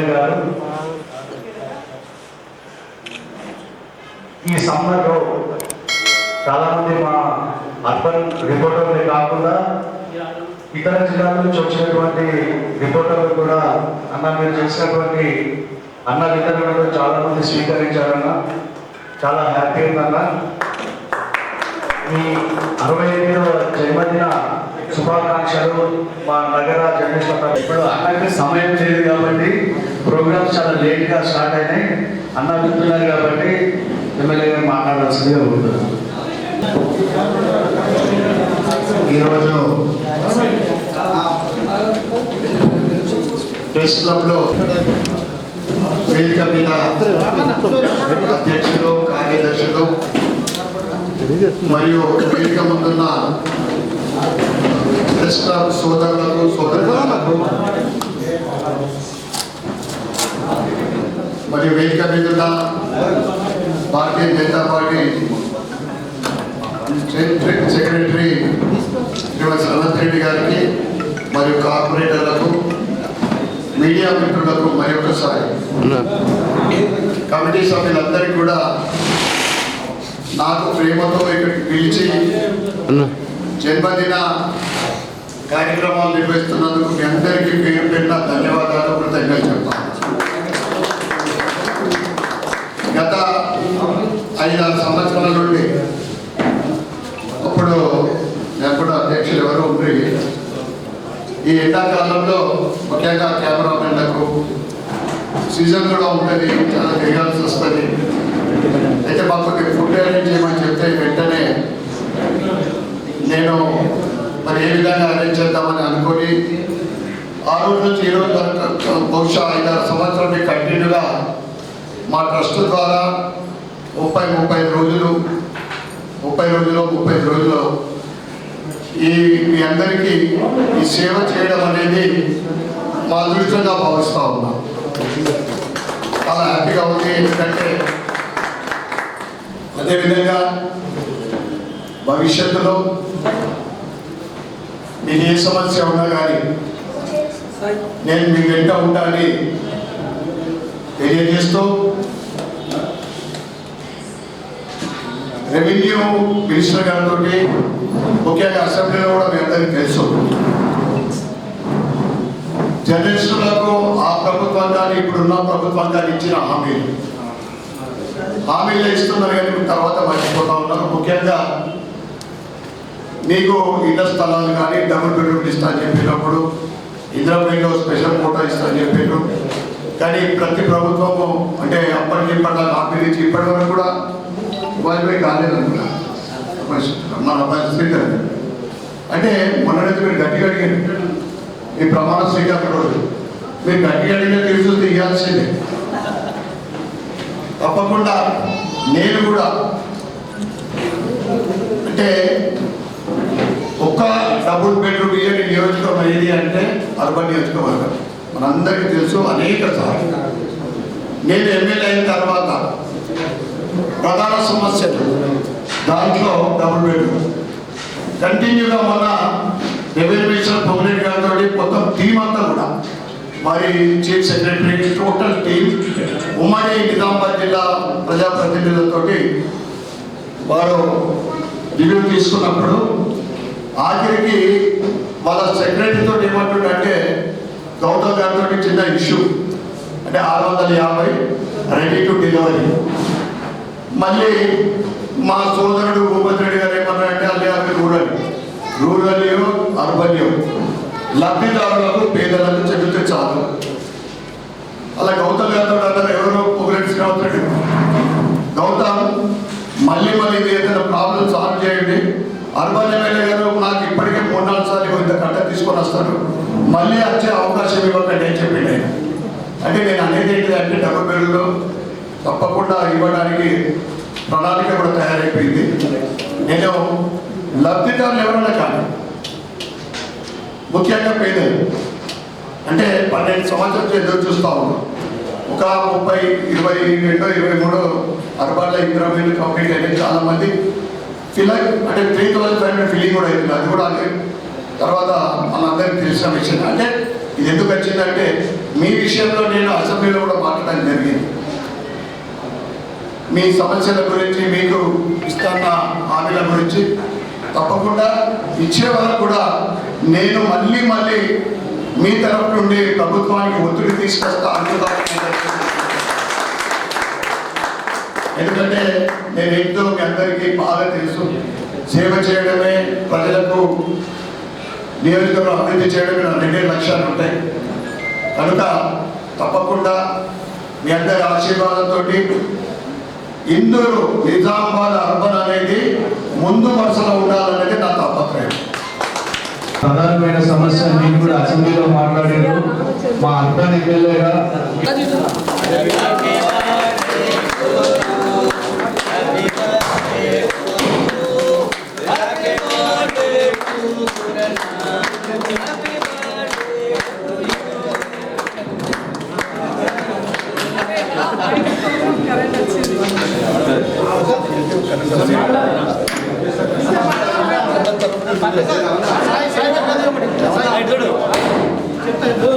ఈ సమ్మర్లో చాలా మంది మా అర్బన్ రిపోర్టర్లే కాకుండా ఇతర జిల్లాల నుంచి వచ్చినటువంటి రిపోర్టర్లు కూడా అన్న మీరు చేసినటువంటి అన్న వితరణలో చాలా మంది స్వీకరించారన్న, చాలా హ్యాపీ ఉందన్న. మీ 68వ జన్మదిన శుభాకాంక్షలు మా నగర జర్నలిస్ట్. ఇప్పుడు అన్నకి సమయం లేదు కాబట్టి ప్రోగ్రామ్స్ చాలా లేట్గా స్టార్ట్ అయినాయి. అన్న చెప్తున్నారు కాబట్టి ఎమ్మెల్యే గారు మాట్లాడాల్సిందిగా ఉంటుంది. ఈరోజు ప్రెస్ క్లబ్లో వేదిక మీద అధ్యక్షులు, కార్యదర్శులు మరియు వేదిక ముందున్న ప్రెస్ క్లబ్ సోదరులకు, సోదరులకు మరియు వేదిక మీద ఉన్న భారతీయ జనతా పార్టీ సెక్రటరీ శ్రీమతి అనంత్ రెడ్డి గారికి మరియు కార్పొరేటర్లకు, మీడియా మిత్రులకు మరొకసారి కమిటీ సభ్యులందరికీ కూడా నాకు ప్రేమతో ఇక్కడికి పిలిచి జన్మదిన కార్యక్రమాలు నిర్వహిస్తున్నందుకు మీ అందరికీ పేరు పెట్టిన ధన్యవాదాలు, కృతజ్ఞతలు చెప్తాను. గత 5-6 సంవత్సరాల నుండి అప్పుడు నేను కూడా అధ్యక్షులు ఎవరు ఉండి ఈ ఎండాకాలంలో ముఖ్యంగా కెమెరామెన్లకు సీజన్ కూడా ఉంటుంది, చాలా తిరగాల్సి వస్తుంది. అయితే మాకు ఫుడ్ అరేంజ్ చేయమని చెప్తే వెంటనే నేను మరి ఏ విధంగా అరేంజ్ చేద్దామని అనుకొని ఆ రోజు నుంచి ఈ రోజు బహుశా 5-6 సంవత్సరాలు కంటిన్యూగా మా ట్రస్ట్ ద్వారా 30 రోజులు మీ అందరికీ ఈ సేవ చేయడం అనేది మా అదృష్టంగా భావిస్తూ ఉన్నాం. చాలా హ్యాపీగా ఉంది. ఎందుకంటే అదేవిధంగా భవిష్యత్తులో మీకు ఏ సమస్య ఉన్నా కానీ నేను మీ వెంట ఉంటానని తెలియజేస్తూ, రెవెన్యూ మినిస్టర్ గారితో ముఖ్యంగా అసెంబ్లీలో కూడా మీ అందరికీ తెలుసు, జర్నలిస్టులకు ఆ ప్రభుత్వం కానీ ఇప్పుడున్న ప్రభుత్వం కానీ ఇచ్చిన హామీలు ఇస్తున్నారు కానీ తర్వాత మర్చిపోతా ఉన్నారు. ముఖ్యంగా మీకు ఇళ్ల స్థలాలు కానీ డబుల్ బెడ్రూమ్ ఇస్తా అని చెప్పినప్పుడు, ఇందిరాబాయిలో స్పెషల్ కోటా ఇస్తా అని చెప్పారు. కానీ ప్రతి ప్రభుత్వము అంటే అప్పటికి హామీలు ఇచ్చి ఇప్పటి వరకు కూడా వాజ్పేయి కాలేదనుకున్నా మన స్పీకర్. అంటే మొన్నైతే మీరు గట్టిగా అడిగారు ఈ ప్రమాణ స్వీకారం రోజు, మీరు గట్టిగా అడిగిన తెలుసు తీయాల్సిందే. తప్పకుండా నేను కూడా అంటే ఒక్క డబుల్ బెడ్రూమ్ ఇయ్యని నియోజకవర్గం ఏది అంటే అర్బన్ నియోజకవర్గం. మనందరికీ తెలుసు, అనేక సార్లు నేను ఎమ్మెల్యే అయిన తర్వాత ప్రధాన సమస్యలు దాంట్లో డబుల్ బెడ్రూమ్ కంటిన్యూగా మొన్న రెవెన్యూ మినిస్టర్ పొంగిరెడ్డి గారితో మొత్తం టీం అంతా కూడా మరి చీఫ్ సెక్రటరీ టోటల్ టీం ఉమ్మడి నిజామాబాద్ జిల్లా ప్రజాప్రతినిధులతో వారు రివ్యూ తీసుకున్నప్పుడు ఆఖరికి వాళ్ళ సెక్రటరీతో ఏమంటుంటే గౌతమ్ గారితో చిన్న ఇష్యూ అంటే 650 రెడీ టు డెలివరీ. మళ్ళీ మా సోదరుడు భూపతి రెడ్డి గారు ఏమన్నారంటే అవి రూరల్ అర్బన్ లబ్ధిదారులకు పేదలకు చెబితే చాలు. అలా గౌతమ్ గారితో అన్నారు ఎవరో పొగిరెడ్డి శ్రీనివాస్ రెడ్డి, గౌతమ్ మళ్ళీ ఇది ఏదైనా ప్రాబ్లం సాల్వ్ చేయండి. అర్బన్ ఎమ్మెల్యే గారు నాకు ఇప్పటికే 3-4 సార్లు ఇంత కట్ట తీసుకొని వస్తారు, మళ్ళీ వచ్చే అవకాశం ఇవ్వకండి అని చెప్పింది. అంటే నేను అనేది ఏంటిదంటే డబుల్ బెడ్రూమ్లో తప్పకుండా ఇవ్వడానికి ప్రణాళిక కూడా తయారైపోయింది. నేను లబ్ధిదారులు ఎవరైనా కానీ ముఖ్యంగా పేదలు అంటే 12 సంవత్సరాలు ఎదురు చూస్తూ ఉన్నాం. ఒక 30, 22, 23 అర్బన్లో ఇందిరాబాయిలు కంప్లీట్ అయినాయి. చాలామంది ఫిల్ అంటే 3,500 ఫిల్లింగ్ కూడా అవుతుంది. అది కూడా అదే తర్వాత మనందరికీ తెలిసిన విషయం. అంటే ఇది ఎందుకు వచ్చిందంటే మీ విషయంలో నేను అసెంబ్లీలో కూడా మాట్లాడడం జరిగింది. మీ సమస్యల గురించి, మీకు ఇస్తున్న హామీల గురించి తప్పకుండా ఇచ్చే వరకు కూడా నేను మళ్ళీ మీ తరఫు నుండి ప్రభుత్వానికి ఒత్తిడి తీసుకొస్తా ఎందుకంటే నేను ఏంటో మీ అందరికీ బాగా తెలుసు. సేవ చేయడమే, ప్రజలకు నియోజకవర్గం అభివృద్ధి చేయడమే నా 2 లక్ష్యాలు ఉంటాయి. కనుక తప్పకుండా మీ అందరి ఆశీర్వాదంతో ఇందూరు నిజామాబాద్ అర్బన్ అనేది ముందు వరుసలో ఉండాలనేది నా తాపత్రయం. ప్రధానమైన సమస్య నేను కూడా అసెంబ్లీలో మాట్లాడారు. మా అర్బన్ ఎమ్మెల్యేగా చెప్తా